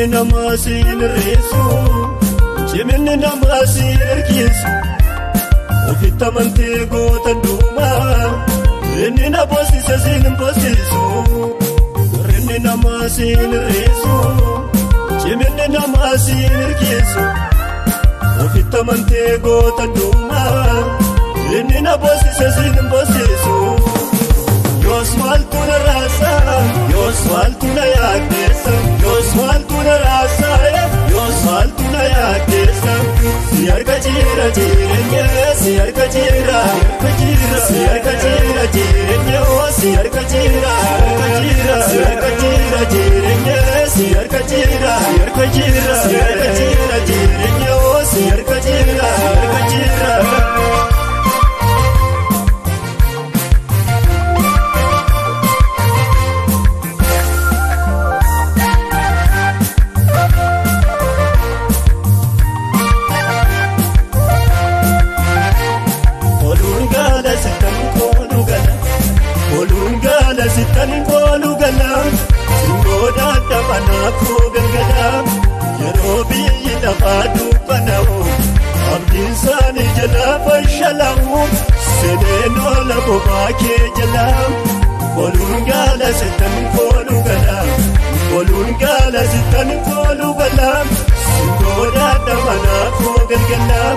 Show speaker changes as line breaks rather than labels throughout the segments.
Rinni nama siin reesu, ciminni nama siin ergisu. Ofitti amantee gootan duuma, rinni na boosise siin boosisu. Rinni nama siin reesu, ciminni nama siin ergisu. Ofitti amantee gootan duuma, rinni na boosise siin boosisu. Yoos maaltu na raasa, yoos maaltu na yaaddeessa, yoos maaltu na raasa, yoos maaltu na yaaddeessa. Si harka jira jireenya, si harka jira, si harka jira jireenya, si harka jira, si harka jira jireenya, si harka jira, si harka jira jireenya, si harka jira, harka jira. Sitani kolu galam, singoda dabana ko galam. Yerobi dabadu banau, abdin sani jala fashalau. Seneno la bobake jalam. Kolungala sitani kolu galam, kolungala sitani kolu galam. Singoda dabana ko galam.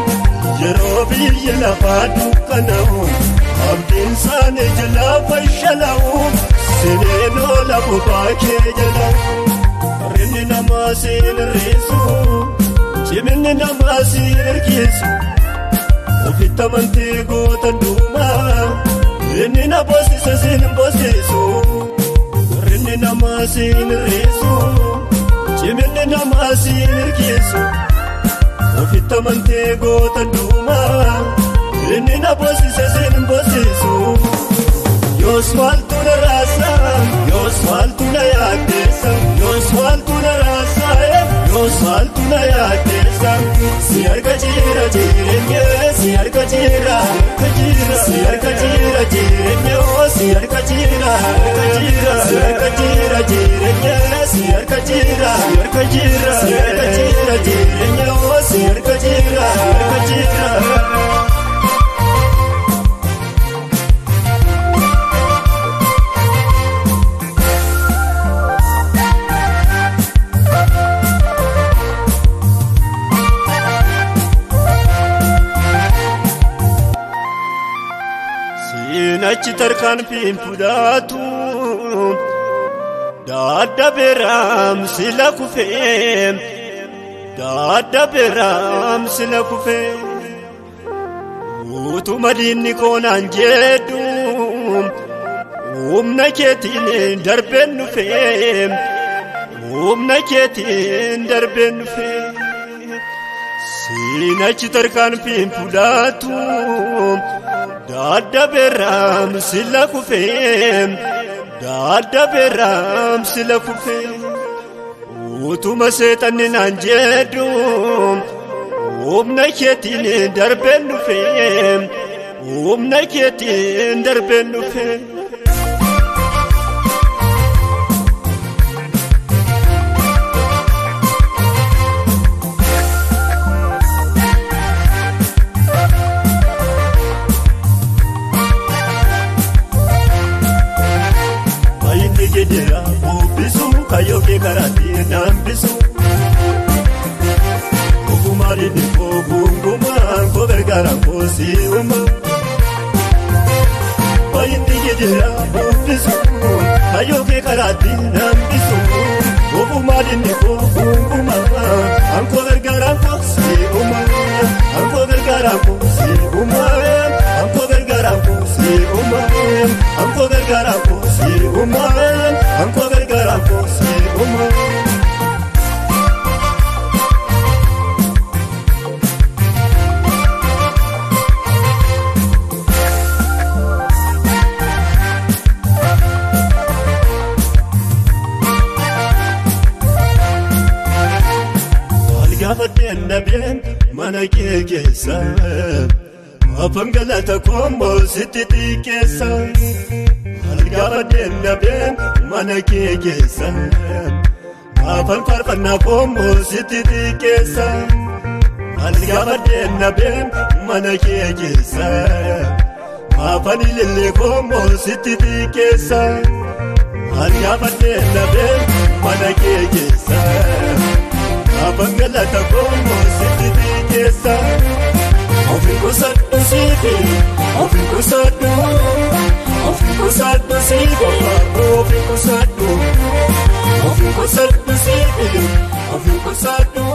Yerobi dabadu banau. Abdin sani jala fashalau. Seneno la bobake jalam. Rinni nama siin reesu, ciminni nama siin ergisu. Ofitti amantee gootan duuma, rinni na boosise siin boosisu. Rinni nama siin reesu, ciminni nama siin ergisu. Ofitti amantee gootan duuma, rinni na boosise siin boosisu. Yoos maaltu na raasa, yoos maaltu na yaaddeessa, yoos maaltu na raasa, yoos maaltu na yaaddeessa. Si harka jira jireenya, si harka jira, si harka jira jireenya, si harka jira, si harka jira jireenya, si harka jira, si harka jira jireenya, si harka jira, harka jira. Nachi tarkaan pimpudatu, daadda beram sila kufee, daadda beram sila kufee. Utuma diinni koonaan jedhu, humna keetiin darbeen dhufee, humna keetiin darbeen dhufee. Nachi tarkaan pimpudatu. Daadda beram sila kufee, daadda beram sila kufee. Utuma seexanni naan jedhu, humna keetiin darbeen dhufee, humna keetiin darbeen dhufee. Jedira obisu kayoke karati nambisu. Okumari ni ogunguma kobergara kosiuma. Bayindi jedira obisu kayoke karati nambisu. Okumari ni ogunguma kobergara kosiuma. Kobergara kosiuma. Kobergara kosiuma. Kobergara kosiuma. Anko vergara kosi uma. Algafadeen nabeen mana kee keessa, afaan galata kombo sitti xiqqeessa. Algafadeen nabeen mana kee keessa, afaan faarfannaa qomoo sitti xiqqeessa ani gaafadheen nabeen mana kee keessa afaan ilillee qomoo sitti xiqqeessa ani gaafadheen nabeen mana kee keessa afaan galata qomoo sitti xiqqeessa ofii kusadhu siifi ofii kusadhu siifi ofii kusadhu siifi ofii kusadhu.